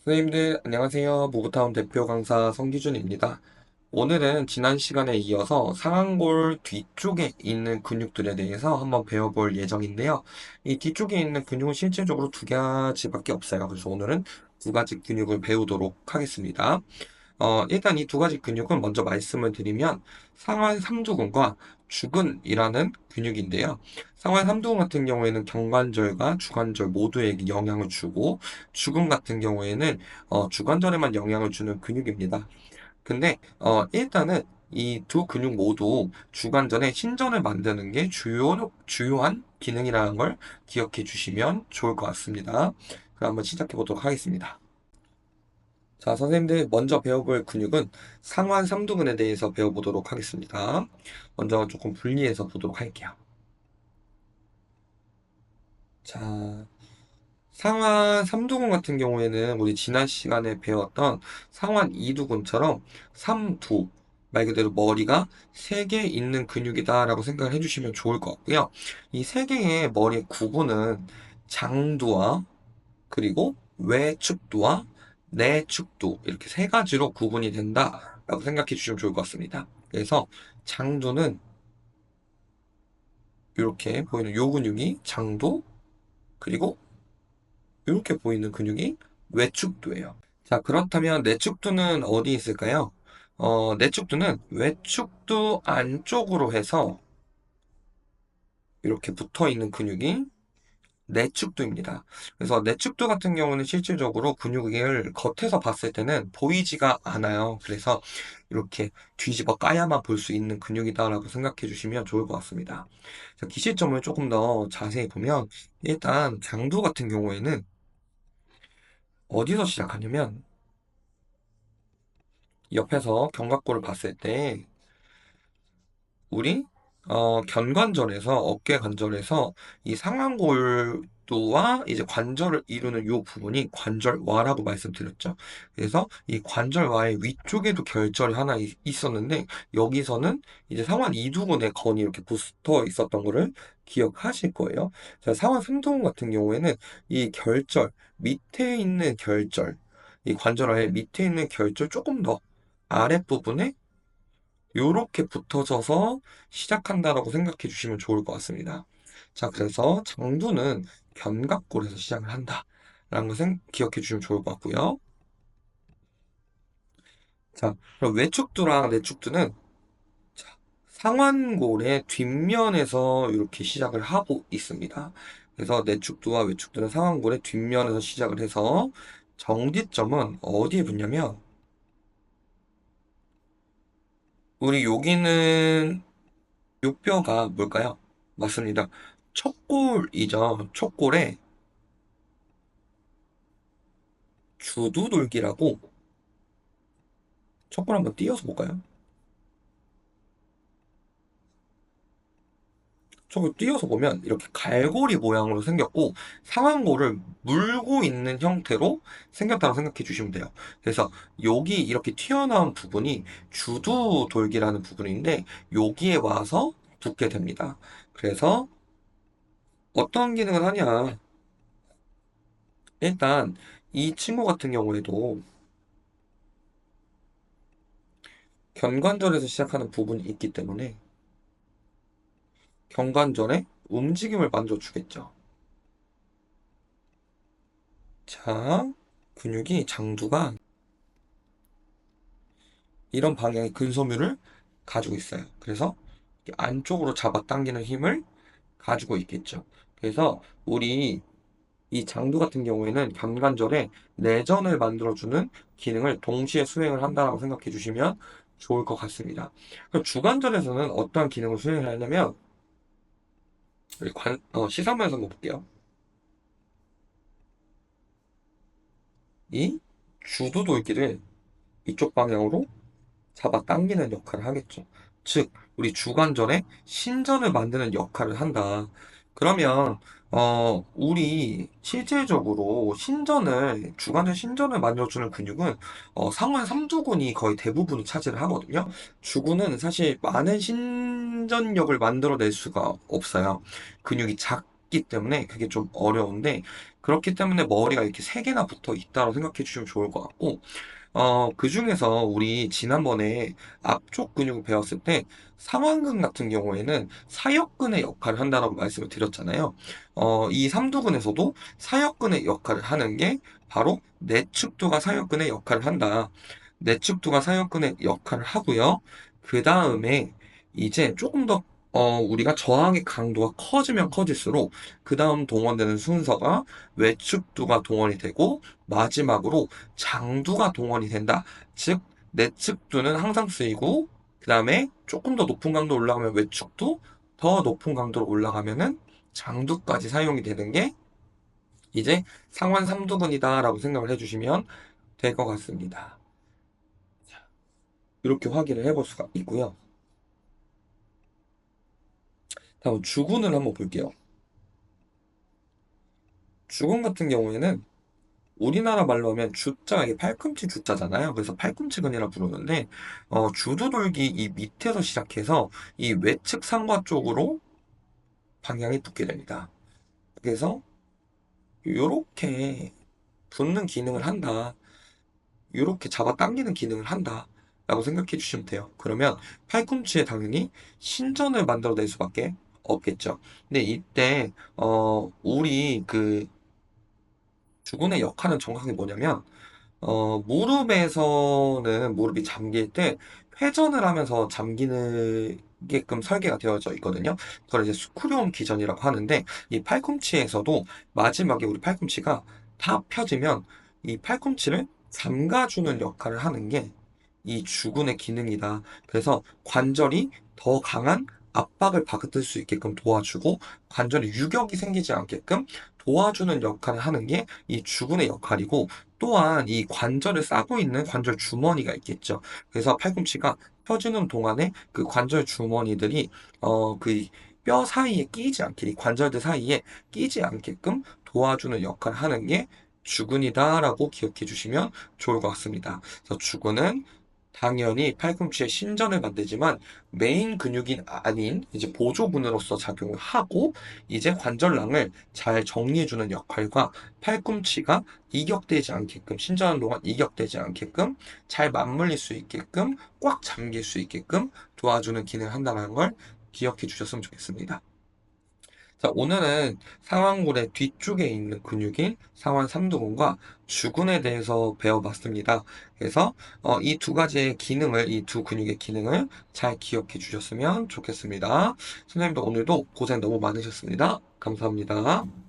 선생님들, 안녕하세요. 모브타운 대표 강사 성기준입니다. 오늘은 지난 시간에 이어서 상완골 뒤쪽에 있는 근육들에 대해서 한번 배워볼 예정인데요. 이 뒤쪽에 있는 근육은 실질적으로 두 가지밖에 없어요. 그래서 오늘은 두 가지 근육을 배우도록 하겠습니다. 일단 이 두 가지 근육은 먼저 말씀을 드리면 상완 삼두근과 주근이라는 근육인데요. 상완 삼두근 같은 경우에는 경관절과 주관절 모두에게 영향을 주고 주근 같은 경우에는 주관절에만 영향을 주는 근육입니다. 근데 일단은 이 두 근육 모두 주관절에 신전을 만드는 게 주요한 기능이라는 걸 기억해 주시면 좋을 것 같습니다. 그럼 한번 시작해 보도록 하겠습니다. 자, 선생님들 먼저 배워볼 근육은 상완 삼두근에 대해서 배워보도록 하겠습니다. 먼저 조금 분리해서 보도록 할게요. 자, 상완 삼두근 같은 경우에는 우리 지난 시간에 배웠던 상완 이두근처럼 삼두, 말 그대로 머리가 세 개 있는 근육이다라고 생각을 해주시면 좋을 것 같고요. 이 세 개의 머리의 구분은 장두와 그리고 외측두와 내측두 이렇게 세 가지로 구분이 된다라고 생각해 주시면 좋을 것 같습니다. 그래서 장두는 이렇게 보이는 요 근육이 장두 그리고 이렇게 보이는 근육이 외측두예요. 자, 그렇다면 내측두는 어디 있을까요? 내측두는 외측두 안쪽으로 해서 이렇게 붙어 있는 근육이 내측두입니다. 그래서 내측두 같은 경우는 실질적으로 근육을 겉에서 봤을 때는 보이지가 않아요. 그래서 이렇게 뒤집어 까야만 볼 수 있는 근육이다라고 생각해 주시면 좋을 것 같습니다. 자, 기시점을 조금 더 자세히 보면 일단 장두 같은 경우에는 어디서 시작하냐면 옆에서 견갑골을 봤을 때 우리 견관절에서 어깨 관절에서 이 상완골두와 이제 관절을 이루는 이 부분이 관절와라고 말씀드렸죠. 그래서 이 관절와의 위쪽에도 결절이 하나 있었는데 여기서는 이제 상완 이두근의 건이 이렇게 붙어 있었던 거를 기억하실 거예요. 자, 상완 삼두근 같은 경우에는 이 결절 밑에 있는 결절, 이 관절와의 밑에 있는 결절 조금 더 아랫부분에 요렇게 붙어져서 시작한다라고 생각해 주시면 좋을 것 같습니다. 자, 그래서 장두는 견갑골에서 시작을 한다라는 것을 기억해 주시면 좋을 것 같고요. 자, 그럼 외측두랑 내측두는 자, 상완골의 뒷면에서 이렇게 시작을 하고 있습니다. 그래서 내측두와 외측두는 상완골의 뒷면에서 시작을 해서 정지점은 어디에 붙냐면 우리 여기는 요 뼈가 뭘까요? 맞습니다. 척골이죠. 척골에 주두돌기라고 척골 한번 띄어서 볼까요? 척골 띄어서 보면 이렇게 갈고리 모양으로 생겼고 상완골을 물고 있는 형태로 생겼다고 생각해 주시면 돼요. 그래서 여기 이렇게 튀어나온 부분이 주두돌기라는 부분인데 여기에 와서 붙게 됩니다. 그래서 어떤 기능을 하냐? 일단 이 친구 같은 경우에도 견관절에서 시작하는 부분이 있기 때문에 경관절에 움직임을 만들어주겠죠. 자, 근육이 장두가 이런 방향의 근섬유를 가지고 있어요. 그래서 안쪽으로 잡아당기는 힘을 가지고 있겠죠. 그래서 우리 이 장두 같은 경우에는 견관절에 내전을 만들어주는 기능을 동시에 수행을 한다고 생각해 주시면 좋을 것 같습니다. 그럼 주관절에서는 어떠한 기능을 수행을 하냐면 우리 시선면에서 한번 볼게요. 이 주도 돌기를 이쪽 방향으로 잡아당기는 역할을 하겠죠. 즉, 우리 주관절에 신전을 만드는 역할을 한다. 그러면, 우리 실질적으로 주관절 신전을 만들어주는 근육은, 상완 삼두근이 거의 대부분을 차지를 하거든요. 주근은 사실 많은 신전력을 만들어낼 수가 없어요. 근육이 작기 때문에 그게 좀 어려운데, 그렇기 때문에 머리가 이렇게 세 개나 붙어 있다고 생각해 주시면 좋을 것 같고, 그 중에서 우리 지난번에 앞쪽 근육을 배웠을 때 상완근 같은 경우에는 사역근의 역할을 한다라고 말씀을 드렸잖아요. 이 삼두근에서도 사역근의 역할을 하는 게 바로 내측두가 사역근의 역할을 한다. 내측두가 사역근의 역할을 하고요. 그 다음에 이제 조금 더 우리가 저항의 강도가 커지면 커질수록 그 다음 동원되는 순서가 외측두가 동원이 되고 마지막으로 장두가 동원이 된다. 즉, 내측두는 항상 쓰이고, 그 다음에 조금 더 높은 강도 올라가면 외측두, 더 높은 강도로 올라가면은 장두까지 사용이 되는 게 이제 상완 삼두근이다라고 생각을 해주시면 될 것 같습니다. 이렇게 확인을 해볼 수가 있고요. 다음 주근을 한번 볼게요. 주근 같은 경우에는 우리나라 말로 하면 주자가 이게 팔꿈치 주자잖아요. 그래서 팔꿈치근이라 부르는데 주두돌기 이 밑에서 시작해서 이 외측 상과 쪽으로 방향이 붙게 됩니다. 그래서 이렇게 붙는 기능을 한다. 이렇게 잡아 당기는 기능을 한다. 라고 생각해 주시면 돼요. 그러면 팔꿈치에 당연히 신전을 만들어낼 수밖에 없겠죠. 근데 이때 우리 그 주근의 역할은 정확하게 뭐냐면 무릎에서는 무릎이 잠길 때 회전을 하면서 잠기게끔 설계가 되어져 있거든요. 그걸 이제 스크류온 기전이라고 하는데 이 팔꿈치에서도 마지막에 우리 팔꿈치가 다 펴지면 이 팔꿈치를 잠가주는 역할을 하는 게 이 주근의 기능이다. 그래서 관절이 더 강한 압박을 받을 수 있게끔 도와주고 관절에 유격이 생기지 않게끔 도와주는 역할을 하는 게 이 주근의 역할이고 또한 이 관절을 싸고 있는 관절 주머니가 있겠죠. 그래서 팔꿈치가 펴지는 동안에 그 관절 주머니들이 그 뼈 사이에 끼지 않게 이 관절들 사이에 끼지 않게끔 도와주는 역할을 하는 게 주근이다라고 기억해 주시면 좋을 것 같습니다. 그래서 주근은 당연히 팔꿈치에 신전을 만들지만 메인 근육인 아닌 이제 보조근으로서 작용을 하고 이제 관절랑을 잘 정리해주는 역할과 팔꿈치가 이격되지 않게끔 신전하는 동안 이격되지 않게끔 잘 맞물릴 수 있게끔 꽉 잠길 수 있게끔 도와주는 기능을 한다는 걸 기억해 주셨으면 좋겠습니다. 자, 오늘은 상완골의 뒤쪽에 있는 근육인 상완 삼두근과 주근에 대해서 배워봤습니다. 그래서 이 두 가지의 기능을, 이 두 근육의 기능을 잘 기억해 주셨으면 좋겠습니다. 선생님도 오늘도 고생 너무 많으셨습니다. 감사합니다.